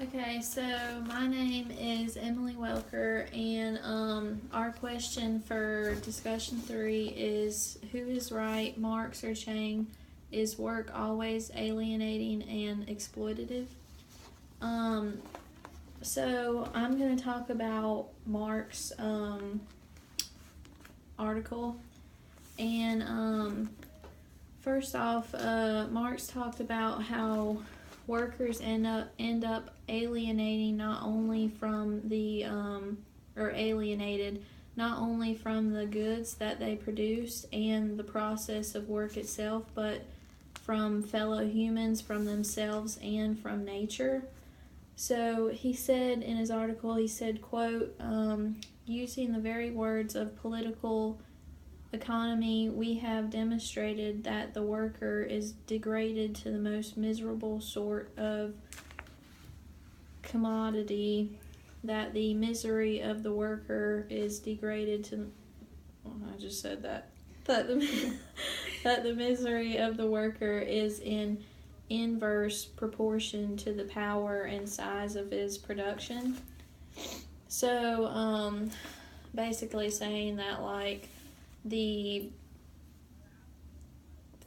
Okay, so my name is Emily Welker, and our question for discussion 3 is: who is right, Marx or Chang? Is work always alienating and exploitative? Um, so I'm going to talk about Marx' article, and first off, Marx talked about how workers end up alienating not only from the or alienated not only from the goods that they produce and the process of work itself, but from fellow humans, from themselves, and from nature. So he said in his article, he said, quote, using the very words of political economy, we have demonstrated that the worker is degraded to the most miserable sort of commodity, that the misery of the worker is degraded to, well, I just said that the, that the misery of the worker is in inverse proportion to the power and size of his production. So, basically saying that, like, the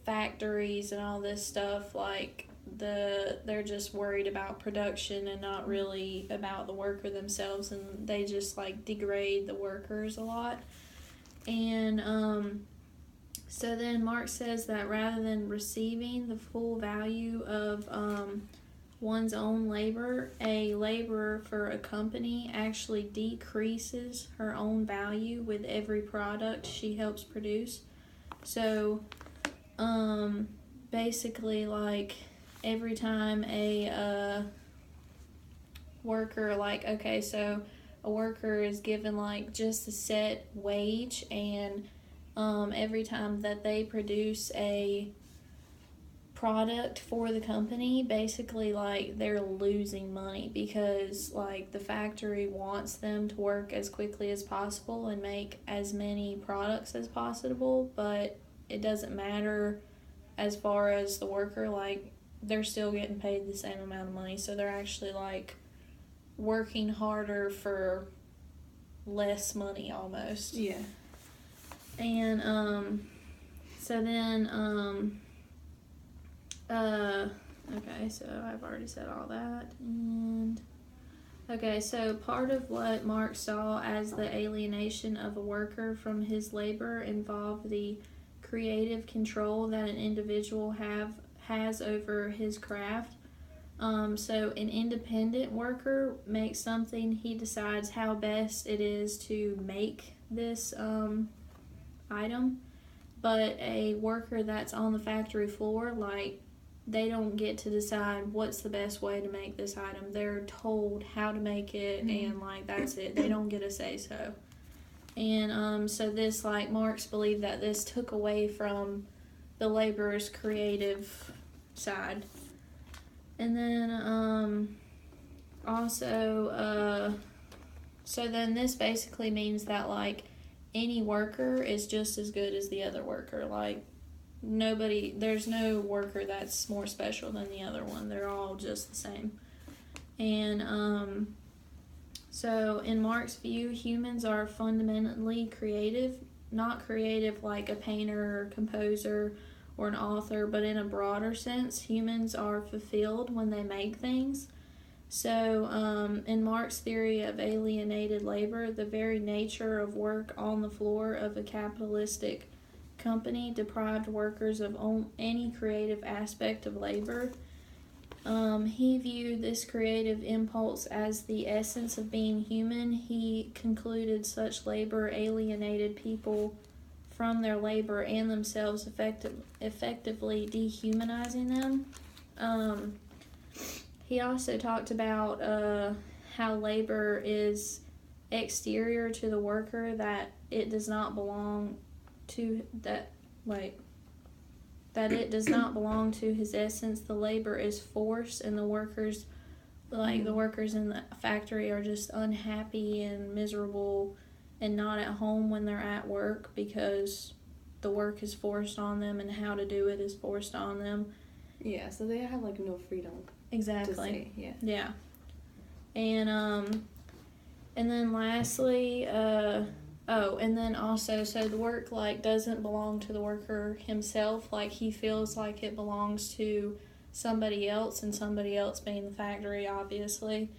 factories and all this stuff, like, they're just worried about production and not really about the worker themselves, and they just, like, degrade the workers a lot. And so then Marx says that rather than receiving the full value of one's own labor, a laborer for a company actually decreases her own value with every product she helps produce. So basically, like, every time a worker, like, okay, so a worker is given, like, just a set wage, and every time that they produce a product for the company, basically, like, they're losing money because, like, the factory wants them to work as quickly as possible and make as many products as possible, but it doesn't matter as far as the worker. Like, they're still getting paid the same amount of money, so they're actually, like, working harder for less money almost. Yeah. And so then okay, so I've already said all that. And okay, so part of what Marx saw as the alienation of a worker from his labor involved the creative control that an individual has over his craft. So an independent worker makes something, he decides how best it is to make this item, but a worker that's on the factory floor, like, they don't get to decide what's the best way to make this item. They're told how to make it, and, like, that's it. They don't get a say-so. And so this, like, Marx believed that this took away from the laborer's creative side. And then also so then this basically means that, like, any worker is just as good as the other worker. Like, there's no worker that's more special than the other one. They're all just the same. And so in Marx's view, humans are fundamentally creative, not creative like a painter or composer or an author, but in a broader sense, humans are fulfilled when they make things. So in Marx's theory of alienated labor, the very nature of work on the floor of a capitalistic company deprived workers of any creative aspect of labor. He viewed this creative impulse as the essence of being human. He concluded such labor alienated people from their labor and themselves, effectively dehumanizing them. He also talked about how labor is exterior to the worker, that it does not belong to that it does not belong to his essence. The labor is force, and the workers in the factory are just unhappy and miserable and not at home when they're at work because the work is forced on them and how to do it is forced on them. Yeah, so they have, like, no freedom. Exactly. To say, yeah. Yeah. And then lastly, and then also, so the work like doesn't belong to the worker himself. Like he feels like it belongs to somebody else, and somebody else being the factory, obviously.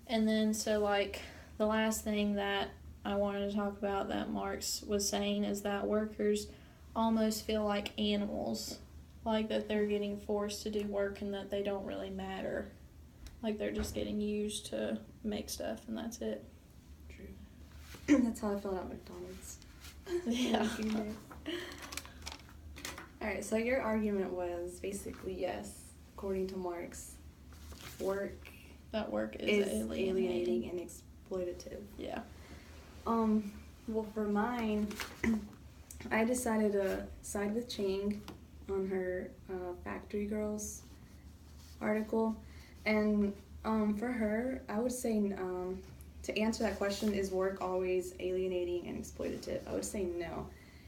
And then so like the last thing that I wanted to talk about that Marx was saying is that workers almost feel like animals, like that they're getting forced to do work and that they don't really matter. Like they're just getting used to make stuff and that's it. True. That's how I felt at McDonald's. Yeah. Alright, so your argument was basically yes, according to Marx, that work is alienating and exploitative. Yeah. Well, for mine, I decided to side with Chang on her Factory Girls article. And for her, I would say, to answer that question, is work always alienating and exploitative? I would say no,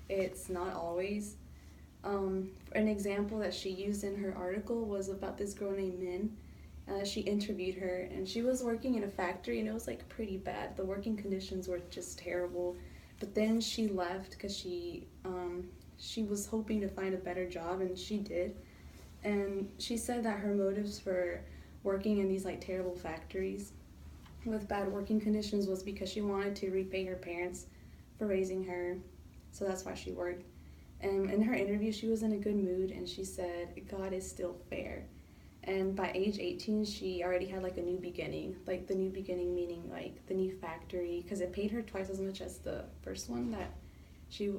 it's not always. An example that she used in her article was about this girl named Min. She interviewed her, and she was working in a factory, and it was like pretty bad. The working conditions were just terrible. But then she left because she was hoping to find a better job, and she did. And she said that her motives for working in these like terrible factories with bad working conditions was because she wanted to repay her parents for raising her. So that's why she worked. And in her interview, she was in a good mood, and she said, God is still fair. And by age 18, she already had like a new beginning. Like the new beginning meaning like the new factory, because it paid her twice as much as the first one that she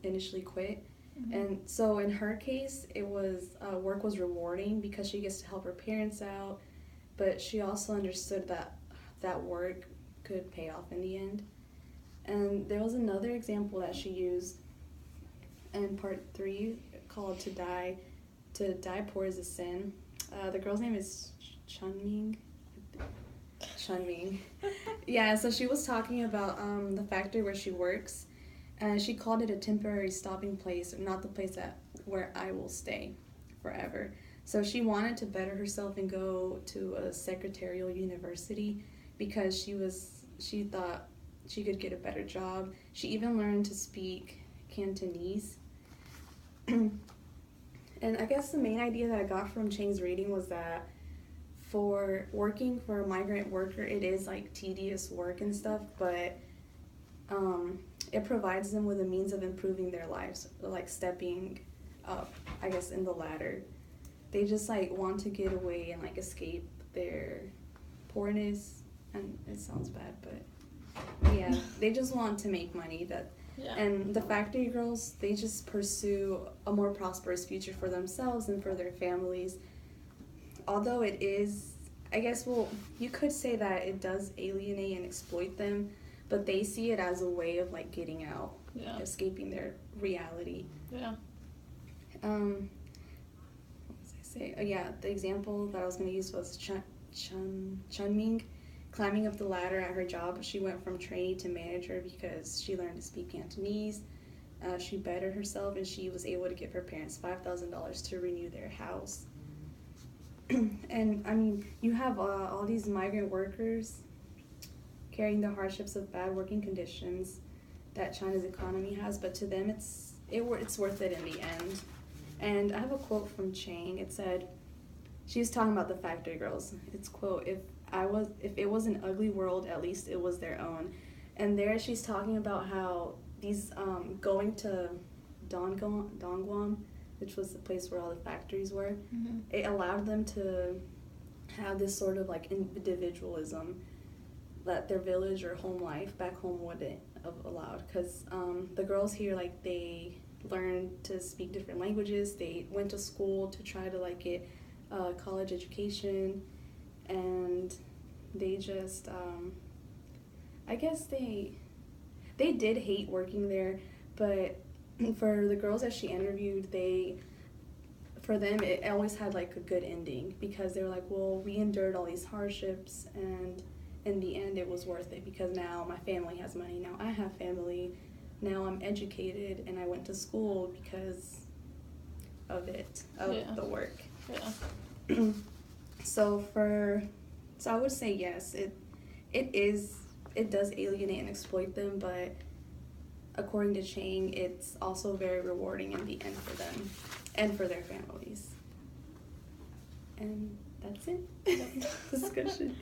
initially quit. Mm-hmm. And so in her case, it was work was rewarding because she gets to help her parents out, but she also understood that work could pay off in the end. And there was another example that she used in part 3 called To Die Poor is a Sin. The girl's name is Chunming. Yeah, so she was talking about the factory where she works, and she called it a temporary stopping place, not the place where I will stay forever. So she wanted to better herself and go to a secretarial university because she thought she could get a better job. She even learned to speak Cantonese. And I guess the main idea that I got from Chang's reading was that for working for a migrant worker, it is like tedious work and stuff, but it provides them with a means of improving their lives, like stepping up, I guess, in the ladder. They just like want to get away and like escape their poorness, and it sounds bad, but yeah, they just want to make money. Yeah. And the factory girls, they just pursue a more prosperous future for themselves and for their families. Although it is, I guess, well, you could say that it does alienate and exploit them, but they see it as a way of like getting out, escaping their reality. Yeah. What was I say? The example that I was going to use was Chunming. Climbing up the ladder at her job, she went from trainee to manager because she learned to speak Cantonese. She bettered herself, and she was able to give her parents $5,000 to renew their house. And I mean, you have all these migrant workers carrying the hardships of bad working conditions that China's economy has, but to them it's worth it in the end. And I have a quote from Chang. It said, she was talking about the factory girls. It's quote, if it was an ugly world, at least it was their own. And there she's talking about how these going to Dongguan, which was the place where all the factories were, mm-hmm. It allowed them to have this sort of like individualism that their village or home life back home wouldn't have allowed. Because the girls here, like, they learned to speak different languages. They went to school to try to like get college education, and they just I guess they did hate working there. But for the girls that she interviewed, for them it always had like a good ending, because they were like, well, we endured all these hardships, and in the end it was worth it, because now my family has money, now I have family, now I'm educated, and I went to school because of the work. Yeah. So I would say yes, it does alienate and exploit them, but according to Chang, it's also very rewarding in the end for them and for their families. And that's it. Discussion.